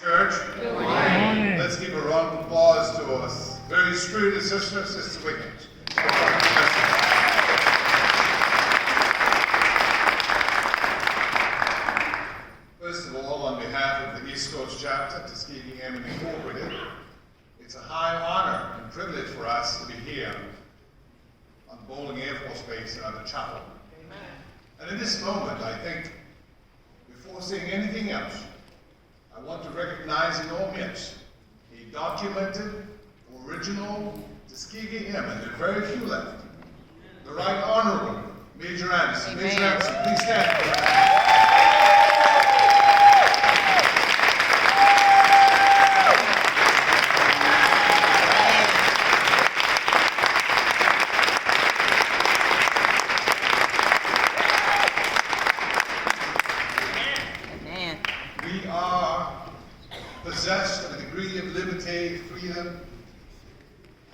Church. Good morning. Let's give a round of applause to our very spirited sister, Sister Wiggins. First of all, on behalf of the East Coast chapter, Tuskegee Airmen Incorporated, it's a high honor and privilege for us to be here on Bolling Air Force Base at the chapel. Amen. And in this moment, I think, before saying anything else, I want to recognize in all midst a documented, original Tuskegee Airman, there are very few left, the Right Honorable Major Anderson. Amen. Major Anderson, please stand. We are possessed of a degree of liberty, freedom,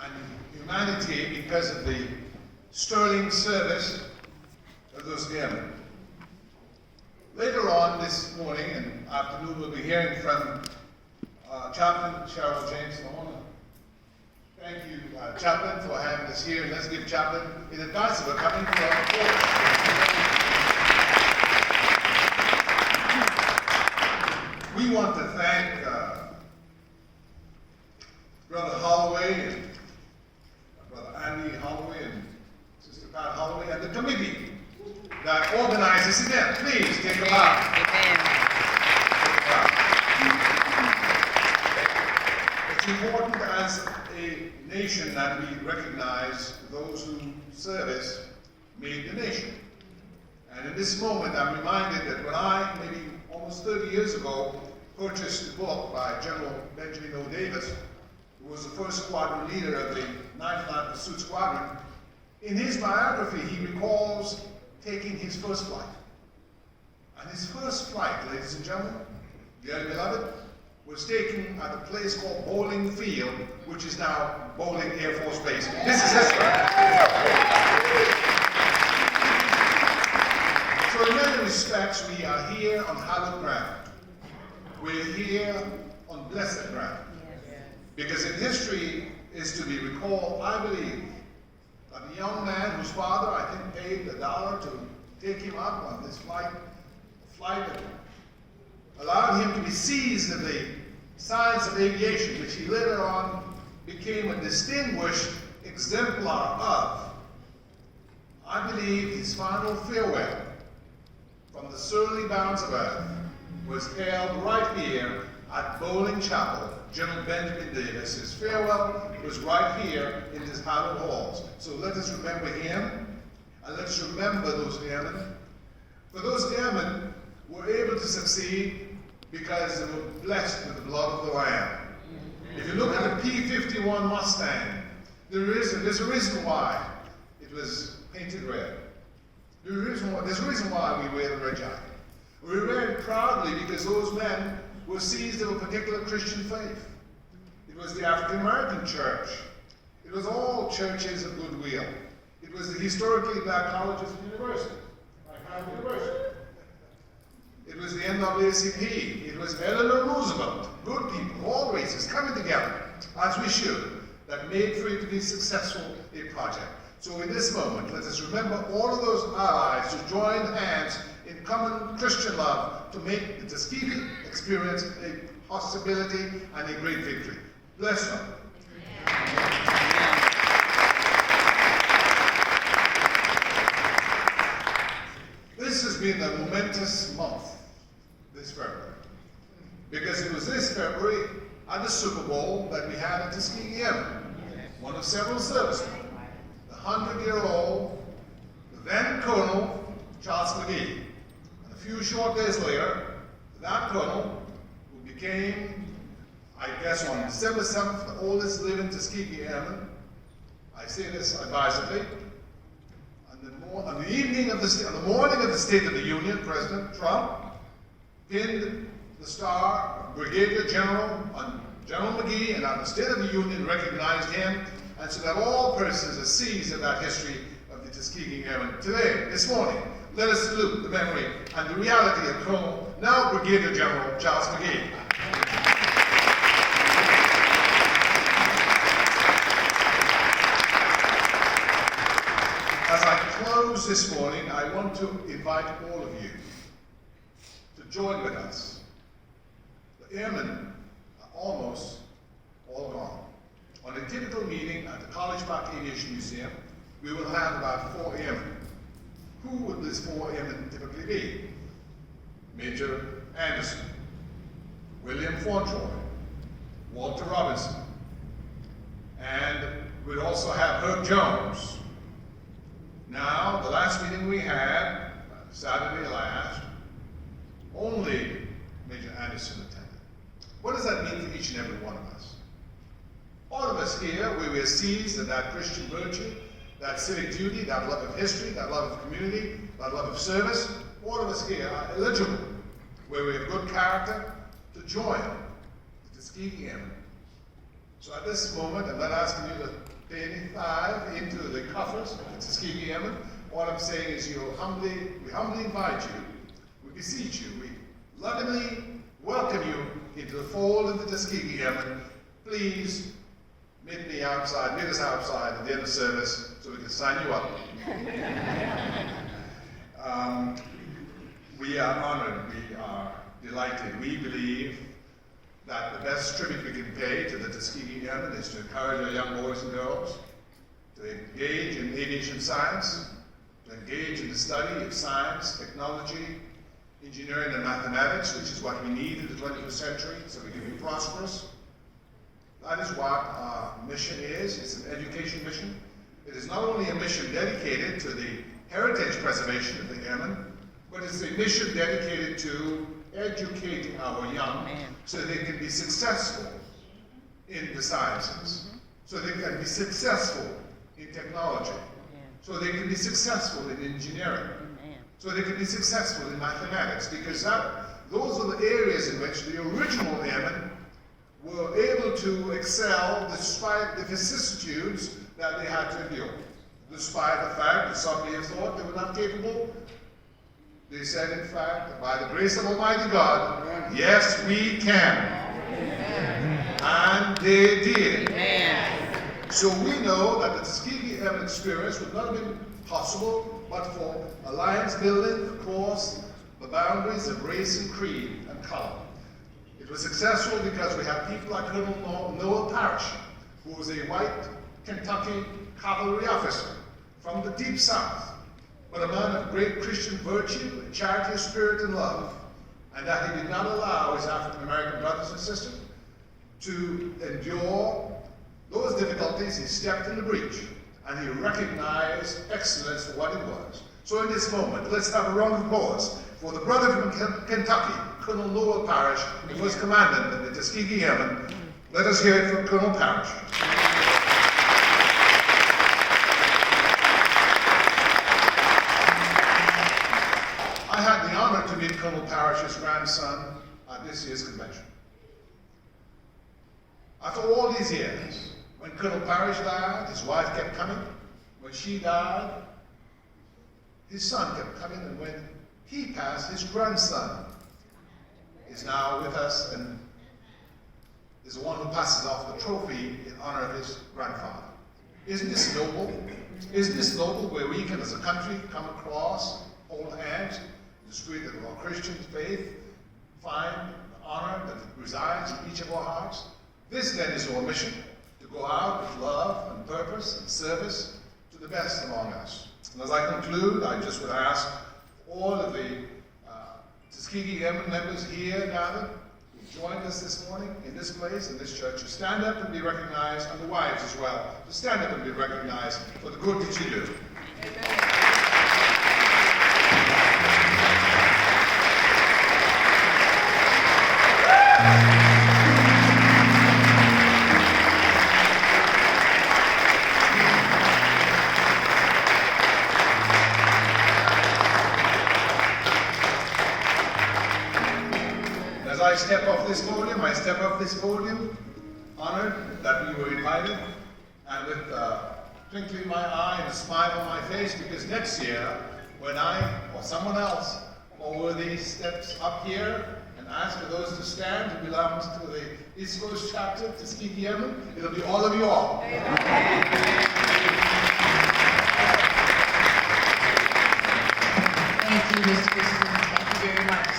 and humanity because of the sterling service of those airmen. Later on this morning and afternoon, we'll be hearing from Chaplain Sherrol James. I want to thank you, Chaplain, for having us here, and let's give Chaplain in advance of her coming for our report. We want to thank Brother Holloway and Brother Andy Holloway and Sister Pat Holloway and the committee that organized this event. Please take a bow. It's important as a nation that we recognize those who service made the nation. And in this moment, I'm reminded that when I, maybe almost 30 years ago, purchased a book by General Benjamin O. Davis, who was the first squadron leader of the 9th Land Pursuit Squadron. In his biography, he recalls taking his first flight. And his first flight, ladies and gentlemen, dearly beloved, was taken at a place called Bolling Field, which is now Bolling Air Force Base. This is history. So in many respects, we are here on hallowed ground. We're here on blessed ground. Because in history is to be recalled, I believe, that the young man whose father, I think, paid $1 to take him up on this flight that allowed him to be seized of the science of aviation, which he later on became a distinguished exemplar of. I believe his final farewell from the surly bounds of earth was held right here at Bolling Chapel. General Benjamin Davis, his farewell was right here in his hallowed halls. So let us remember him, and let's remember those airmen. For those airmen were able to succeed because they were blessed with the blood of the Lamb. If you look at the P-51 Mustang, there's a reason why it was painted red. There's a reason why we wear the red jacket. We wear it proudly because those men were seized of a particular Christian faith. It was the African American church. It was all churches of goodwill. It was the historically black colleges and universities, like Harvard University. It was the NAACP. It was Eleanor Roosevelt. Good people, all races, coming together, as we should, that made for it to be successful a project. So in this moment, let us remember all of those allies who joined hands in common Christian love to make the Tuskegee experience a possibility and a great victory. Bless them. This has been a momentous month, this February, because it was this February at the Super Bowl that we had at Tuskegee Airmen, one of several servicemen, the 100-year-old, the then Colonel Charles McGee. And a few short days later, that colonel, who became, I guess, on December 7th, the oldest living Tuskegee Airman, I say this advisedly, on the morning of the State of the Union, President Trump pinned the star of Brigadier General on General McGee, and on the State of the Union recognized him, and so that all persons are seized of that history of the Tuskegee Airmen. Today, this morning, let us salute the memory and the reality of Colonel, now Brigadier General Charles McGee. this morning, I want to invite all of you to join with us. The airmen are almost all gone. On a typical meeting at the College Park Aviation Museum, we will have about 4 airmen. Who would these 4 airmen typically be? Major Anderson, William Fauntleroy, Walter Robinson, and we'd also have Herb Jones. Now, the last meeting we had, Saturday last, only Major Anderson attended. What does that mean for each and every one of us? All of us here, we were seized of that Christian virtue, that civic duty, that love of history, that love of community, that love of service. All of us here are eligible, where we have good character, to join the Tuskegee Airmen. So at this moment, I'm not asking you to pay any $5 into the coffers of the Tuskegee Airmen. All I'm saying is we humbly invite you, we beseech you, we lovingly welcome you into the fold of the Tuskegee Airmen. Please meet us outside at the end of service so we can sign you up. We are honored, we are delighted. We believe that the best tribute we can pay to the Tuskegee Airmen is to encourage our young boys and girls to engage in aviation science, to engage in the study of science, technology, engineering, and mathematics, which is what we need in the 21st century so we can be prosperous. That is what our mission is. It's an education mission. It is not only a mission dedicated to the heritage preservation of the airmen, but it's a mission dedicated to educating our young so they can be successful in the sciences, so they can be successful in technology, so they can be successful in engineering, so they can be successful in mathematics, because those are the areas in which the original airmen were able to excel despite the vicissitudes that they had to endure. Despite the fact that some may have thought they were not capable, they said, in fact, that by the grace of Almighty God, yes, we can. And they did. So we know that the Tuskegee Airmen experience would not have been possible but for alliance building across the boundaries of race and creed and color. It was successful because we have people like Colonel Noah Parrish, who was a white Kentucky cavalry officer from the deep South, but a man of great Christian virtue, charity, spirit, and love, and that he did not allow his African American brothers and sisters to endure those difficulties. He stepped in the breach, and he recognized excellence for what it was. So in this moment, let's have a round of applause for the brother from Kentucky, Colonel Noah Parrish, who was commandant of the Tuskegee Airmen. Let us hear it from Colonel Parrish. I had the honor to meet Colonel Parrish's grandson at this year's convention. After all these years, when Colonel Parrish died, his wife kept coming. When she died, his son kept coming, and when he passed, his grandson is now with us and is the one who passes off the trophy in honor of his grandfather. Isn't this noble? Isn't this noble where we can, as a country, come across, hold hands, in the spirit of our Christian faith, find the honor that resides in each of our hearts? This then is our mission, to go out with love and purpose and service to the best among us. And as I conclude, I just would ask all of the Tuskegee Airmen members here gathered who joined us this morning in this place, in this church, to stand up and be recognized, and the wives as well, to stand up and be recognized for the good that you do. Amen. As I step off this podium, honored that we were invited, and with a twinkle in my eye and a smile on my face, because next year, when I or someone else more worthy steps up here and asks for those to stand who belong to the East Coast chapter of Tuskegee Airmen, it'll be all of you all. Mr. Christian. Thank you very much.